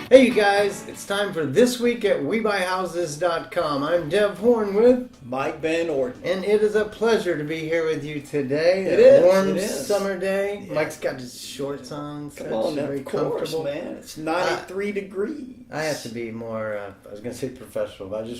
Hey you guys, it's time for This Week at WeBuyHouses.com. I'm Dev Horn with Mike Van Orden. and it is a pleasure to be here with you today. It is, Warm it is. summer day. Yeah. Mike's got his shorts on. Come on now, very of course, comfortable. man. It's 93 degrees. I have to be more, I was going to say professional, but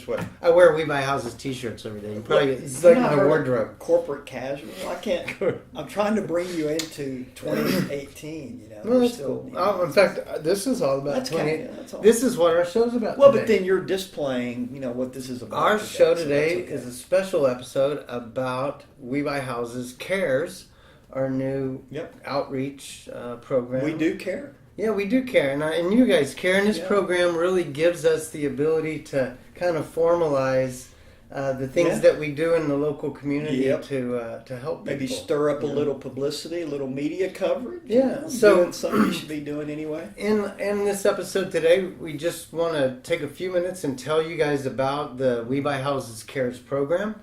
I wear We Buy Houses t-shirts every day. It's like my wardrobe. Corporate casual. I can't. I'm trying to bring you into 2018. You know. Well, We're that's cool. In fact, this is all about That's 20. that's all. This is what our show's about. Well, today. but then you're displaying, what this is about. Our show so today that's okay. is a special episode about We Buy Houses Cares, our new outreach program. We do care. Yeah, we do care, and you guys care. And this Yeah. program really gives us the ability to kind of formalize the things that we do in the local community to help Maybe people. stir up a little publicity, a little media coverage. Yeah, so doing something you should be doing anyway. In this episode today, we just want to take a few minutes and tell you guys about the We Buy Houses Cares program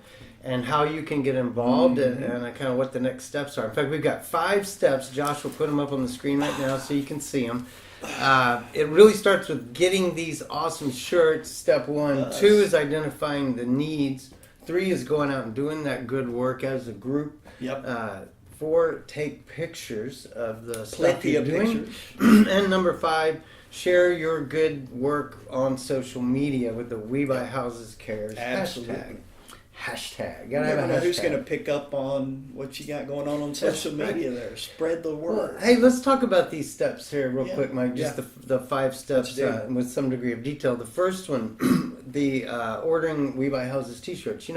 and how you can get involved and kind of what the next steps are. In fact, we've got 5 steps. Josh will put them up on the screen right now so you can see them. It really starts with getting these awesome shirts, step 1. 2 is identifying the needs. 3 is going out and doing that good work as a group. 4, take pictures of the stuff you're doing. And number 5, share your good work on social media with the We Buy Houses Cares Absolutely. Hashtag. You Gotta have never a know hashtag. who's going to pick up on what you got going on social media there. Spread the word. Well, hey, let's talk about these steps here real Yeah. quick, Mike. Just the 5 steps Let's do it. with some degree of detail. The first one, the ordering We Buy Houses t-shirts.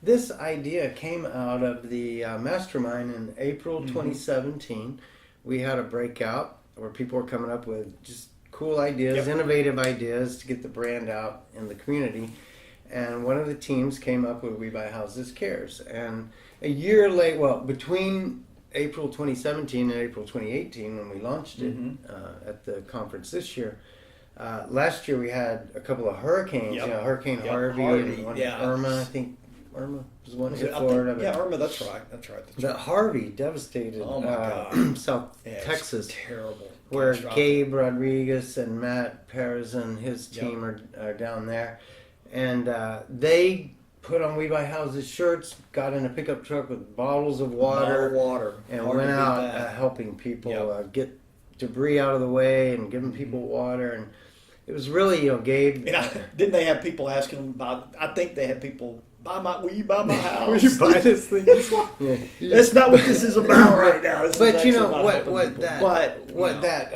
This idea came out of the mastermind in April 2017. We had a breakout where people were coming up with just cool ideas, innovative ideas to get the brand out in the community. And one of the teams came up with We Buy Houses Cares. And a year late, between April 2017 and April 2018 when we launched it at the conference this year, last year we had a couple of hurricanes, Hurricane Harvey and one Irma, I think Irma was one hit Florida. Irma, that's right. But Harvey devastated South Texas. Terrible. Where Gabe Rodriguez and Matt Perez and his team are down there. And they put on We Buy Houses shirts, got in a pickup truck with bottles of water, and went out helping people get debris out of the way and giving people water. And it was really, Gabe. Didn't they have people asking them about? I think they had people. Will you buy my house? Will you buy this thing? That's not what this is about right now. But what that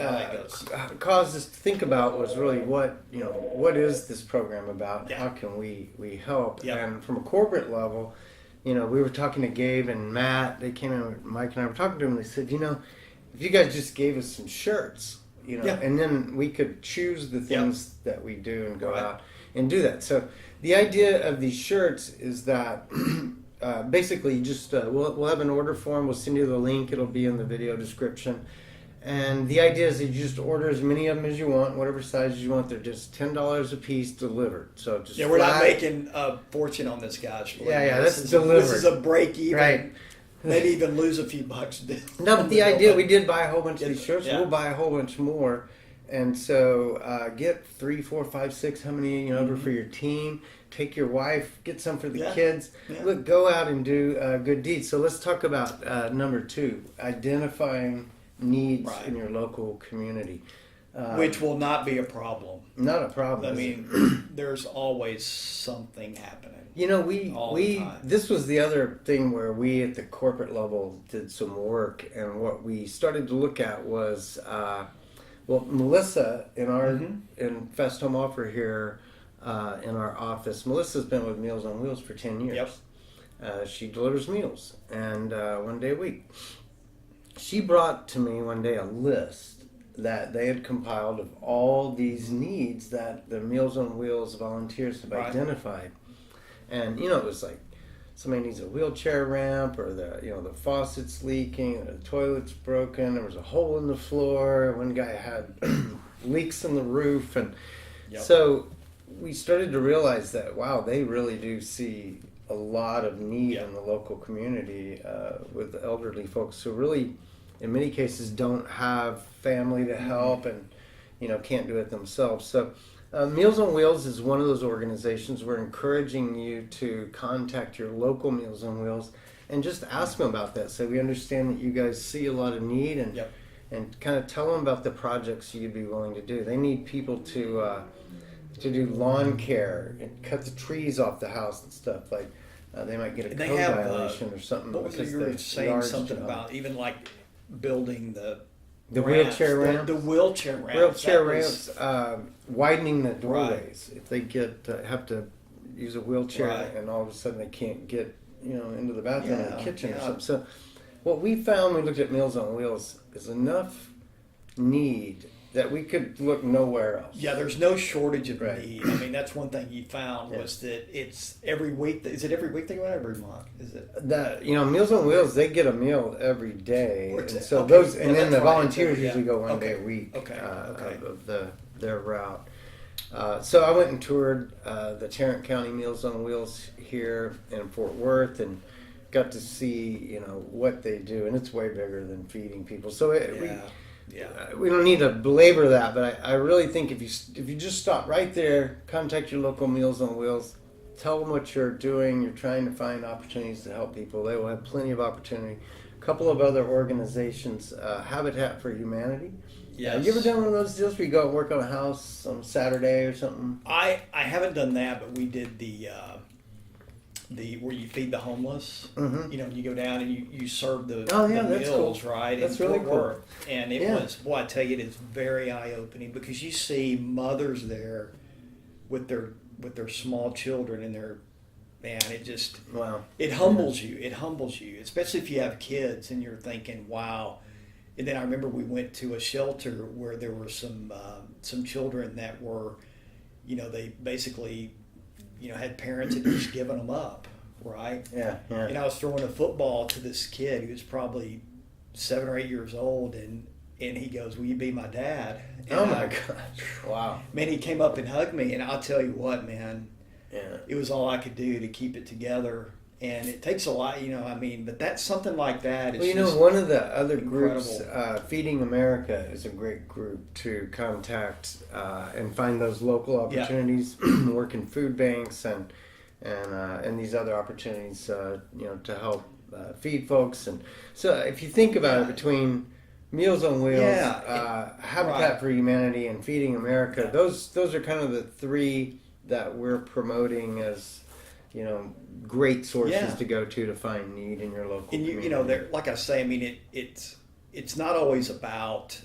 caused us to think about was really what is this program about? How can we help? And from a corporate level, we were talking to Gabe and Matt. They came in, Mike and I were talking to them. And they said, if you guys just gave us some shirts, and then we could choose the things that we do and go out and do that. So the idea of these shirts is that basically just we'll have an order form. We'll send you the link. It'll be in the video description. And the idea is that you just order as many of them as you want, whatever sizes you want. They're just $10 a piece delivered. So just we're not making a fortune on this, guys. That's delivered. This is a break even. Right. Maybe even lose a few bucks. No, but the idea, we did buy a whole bunch of these shirts. We'll buy a whole bunch more. And so get 3, 4, 5, 6, how many over for your team. Take your wife, get some for the kids. Look, go out and do good deeds. So let's talk about number 2, identifying needs in your local community. Which will not be a problem. Not a problem. I mean, there's always something happening. This was the other thing where we at the corporate level did some work, and what we started to look at was, Melissa in Fest Home Offer here in our office. Melissa's been with Meals on Wheels for 10 years. She delivers meals, and one day a week. She brought to me one day a list that they had compiled of all these needs that the Meals on Wheels volunteers have identified. And, it was like somebody needs a wheelchair ramp, or the faucet's leaking, or the toilet's broken, there was a hole in the floor, one guy had leaks in the roof. And so we started to realize that, wow, they really do see a lot of need in the local community with elderly folks who really, in many cases, don't have family to help, and can't do it themselves. So Meals on Wheels is one of those organizations. We're encouraging you to contact your local Meals on Wheels and just ask them about that. So we understand that you guys see a lot of need, and kind of tell them about the projects you'd be willing to do. They need people to do lawn care and cut the trees off the house and stuff. Like they might get a code violation or something. What was it you were saying something about? Even like building the wheelchair ramps. The wheelchair ramps. Widening the doorways. Right. If they have to use a wheelchair and all of a sudden they can't get into the bathroom or the kitchen or something. So what we found when we looked at Meals on Wheels is enough need that we could look nowhere else. Yeah, there's no shortage of need. I mean, that's one thing you found was that it's every week. Is it every week they go out, every month? Is it? Meals on Wheels, they get a meal every day. And so then the volunteers usually go one day a week of their route. So I went and toured the Tarrant County Meals on Wheels here in Fort Worth and got to see what they do, and it's way bigger than feeding people. So we don't need to belabor that, but I really think if you just stop right there, contact your local Meals on Wheels, tell them what you're doing. You're trying to find opportunities to help people. They will have plenty of opportunity. A couple of other organizations, Habitat for Humanity. Yes. You ever done one of those deals where you go and work on a house on Saturday or something? I haven't done that, but we did the where you feed the homeless. Mm-hmm. You go down and you serve the meals, cool. Right? That's really cool. And it was, I tell you, it is very eye opening because you see mothers there with their small children and it humbles you. It humbles you, especially if you have kids and you're thinking, wow. And then I remember we went to a shelter where there were some children that were, they basically, had parents that had just given them up, right? Yeah. And I was throwing a football to this kid who was probably 7 or 8 years old, and he goes, "Will you be my dad?" And oh my gosh! Wow. Man, he came up and hugged me, and I'll tell you what, man. Yeah. It was all I could do to keep it together. And it takes a lot, but that's something like that. One of the other groups, Feeding America, is a great group to contact and find those local opportunities, work in food banks and these other opportunities, to help feed folks. And so if you think about it, between Meals on Wheels, Habitat for Humanity, and Feeding America, those are kind of the three that we're promoting as great sources to go to find need in your local community. Like I say, I mean, it's not always about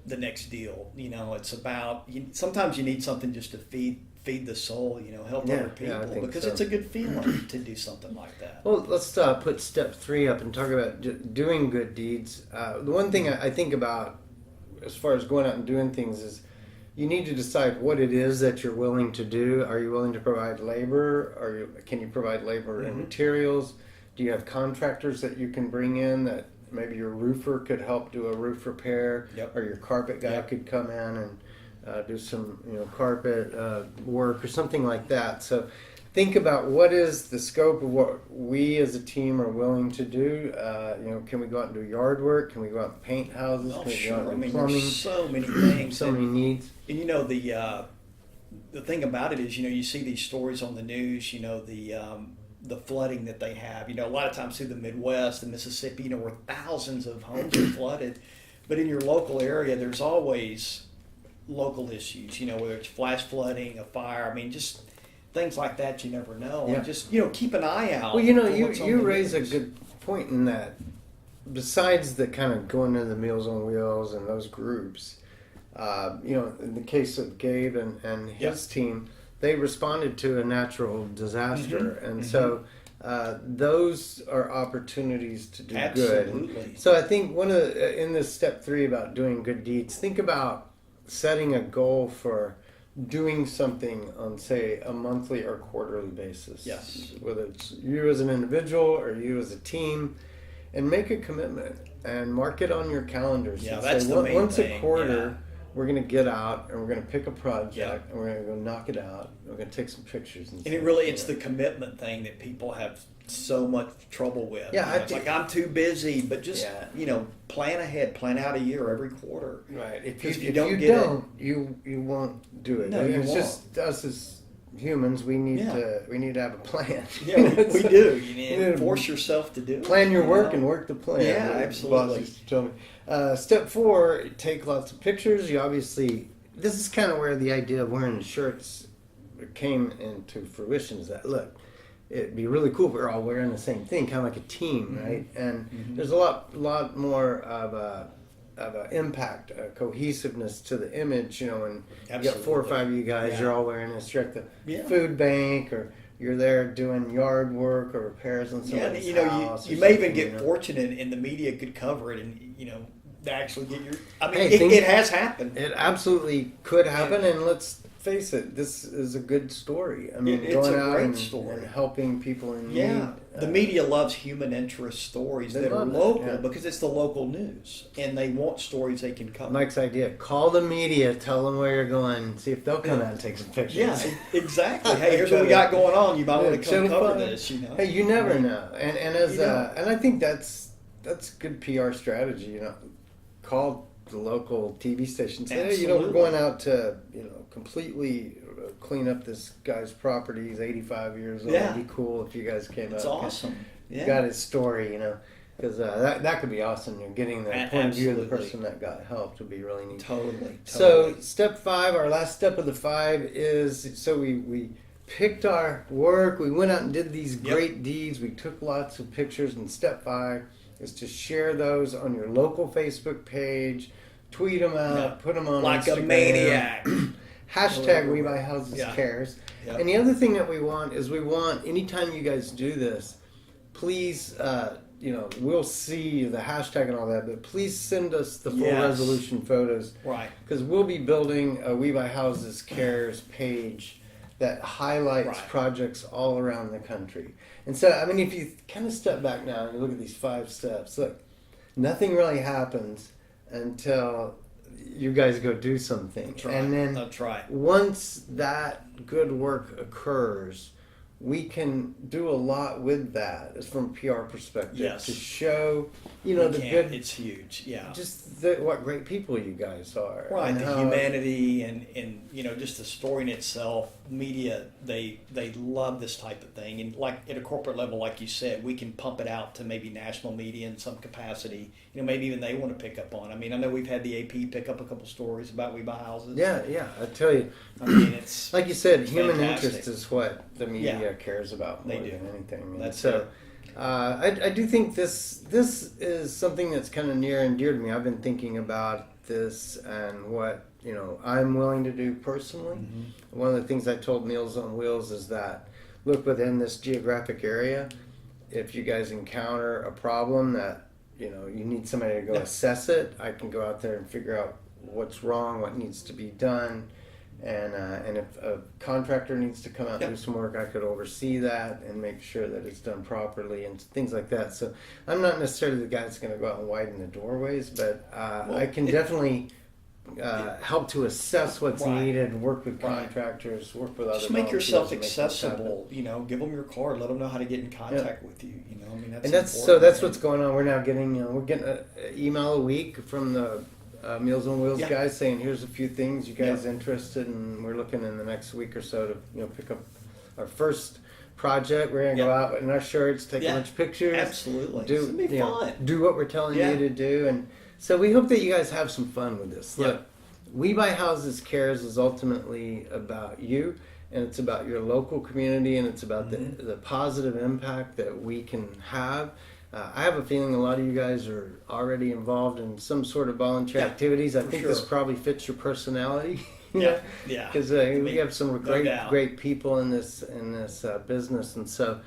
the next deal. It's about sometimes you need something just to feed the soul. Help other people because it's a good feeling to do something like that. Well, let's put step 3 up and talk about doing good deeds. The one thing I think about as far as going out and doing things is, you need to decide what it is that you're willing to do. Are you willing to provide labor? Can you provide labor and materials? Do you have contractors that you can bring in that maybe your roofer could help do a roof repair? Yep. Or your carpet guy could come in and do some carpet work or something like that. So think about what is the scope of what we as a team are willing to do. Can we go out and do yard work? Can we go out and paint houses? Oh, can we sure. go out and plumbing? There's so many things. So many needs. And the thing about it is, you see these stories on the news, the flooding that they have. A lot of times through the Midwest and Mississippi, where thousands of homes are flooded. But in your local area, there's always local issues, whether it's flash flooding, a fire. I mean, just things like that you never know. Yeah. And just, keep an eye out. Well, you raise a good point in that. Besides the kind of going to the Meals on Wheels and those groups, in the case of Gabe and his team, they responded to a natural disaster. Mm-hmm. And so those are opportunities to do good. And so I think in this step 3 about doing good deeds, think about setting a goal for doing something on, say, a monthly or quarterly basis. Yes. Whether it's you as an individual or you as a team, and make a commitment and mark it on your calendars. Yeah, and that's say, the main once thing. a quarter, we're going to get out and we're going to pick a project Yeah. and we're going to go knock it out. We're going to take some pictures. And it's the commitment thing that people have so much trouble with. Yeah, it's like I'm too busy, but just plan ahead, plan out a year every quarter. Right. If you don't, you won't do it. No, you it's won't. just us as humans. We need to have a plan. Yeah, we do. You need to force yourself to do it. Plan your work and work the plan. Yeah, absolutely. Tell me. Step 4: take lots of pictures. You obviously, this is kind of where the idea of wearing the shirts came into fruition. Is that look? It'd be really cool if we were all wearing the same thing, kind of like a team, right? And there's a lot more of a impact, a cohesiveness to the image. When you got 4 or 5 of you guys, you're all wearing this. You're at the food bank, or you're there doing yard work or repairs on somebody's house. You may even get fortunate, and the media could cover it, and to actually get your. I mean, it has happened. It absolutely could happen, and let's face it, this is a good story. I mean, it's going a out great and story. helping people in need. Yeah, the media loves human interest stories that are local because it's the local news, and they want stories they can cover. Mike's idea: call the media, tell them where you're going, see if they'll come out and take some pictures. Yeah, exactly. Hey, here's what we got going on. You might want to come cover this. Hey, you never know, and and I think that's good PR strategy. Call the local TV station. Say, hey, we're going out to completely clean up this guy's property. He's 85 years old. It'd be cool if you guys came out. It's awesome. You got his story, because that could be awesome. You're getting the point of view of the person that got helped would be really neat. Totally. So step 5, our last step of the 5 is we picked our work. We went out and did these great deeds. We took lots of pictures. And step 5 is to share those on your local Facebook page. Tweet them out, put them on like Instagram. a maniac. Hashtag We Buy Houses Cares. Yep. And the other thing that we want anytime you guys do this, please, we'll see the hashtag and all that, but please send us the full resolution photos. Right. Because we'll be building a We Buy Houses Cares page that highlights projects all around the country. And so, I mean, if you kind of step back now and you look at these 5 steps, look, nothing really happens until you guys go do something. That's right. And then That's right. Once that good work occurs, we can do a lot with that as from a PR perspective to show, the good. It's huge, Just what great people you guys are, right? The humanity and just the story in itself. Media, they love this type of thing, and like at a corporate level, like you said, we can pump it out to maybe national media in some capacity. Maybe even they want to pick up on. I mean, I know we've had the AP pick up a couple stories about We Buy Houses. Yeah. I tell you, I mean, it's like you said, human fantastic. interest is what the media cares about more They do. than anything. That's so. I do think this is something that's kind of near and dear to me. I've been thinking about this and what I'm willing to do personally. Mm-hmm. One of the things I told Meals on Wheels is that look, within this geographic area, if you guys encounter a problem that you need somebody to go assess it, I can go out there and figure out what's wrong, what needs to be done. And if a contractor needs to come out and do some work, I could oversee that and make sure that it's done properly and things like that. So I'm not necessarily the guy that's going to go out and widen the doorways, but I can definitely help to assess what's needed, work with contractors, work with other. Just make yourself accessible. Give them your card, let them know how to get in contact with you. I mean, that's what's going on. We're now getting we're getting an email a week from the Meals on Wheels guys saying here's a few things you guys interested in. We're looking in the next week or so to pick up our first project. We're gonna go out in our shirts, take a bunch of pictures, absolutely do it's gonna be fun. Do what we're telling you to do, and so we hope that you guys have some fun with this. Look, We Buy Houses Cares is ultimately about you, and it's about your local community, and it's about the positive impact that we can have. I have a feeling a lot of you guys are already involved in some sort of volunteer activities. I think this probably fits your personality. Because we have some great people in this business, and so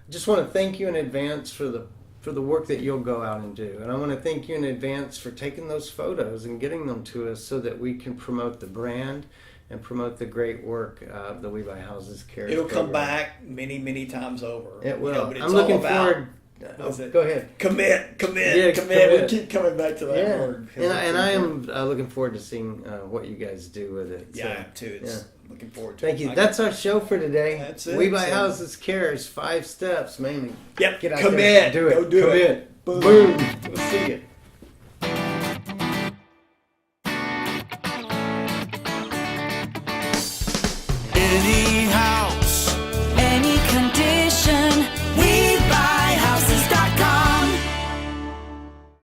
I just want to thank you in advance for the work that you'll go out and do, and I want to thank you in advance for taking those photos and getting them to us so that we can promote the brand and promote the great work of the We Buy Houses Cares. It'll come back many times over. It will. But it's I'm looking all about forward Go ahead. Commit. Yeah, Commit. We keep coming back to that word. And I am looking forward to seeing what you guys do with it. Yeah, I am too. Looking forward to Thank it. you. That's our show for today. That's it. We Buy Houses Cares. 5 steps mainly. Yep. Get out Commit. there. Do it. Go do it. Boom. We'll see you. Anyhow.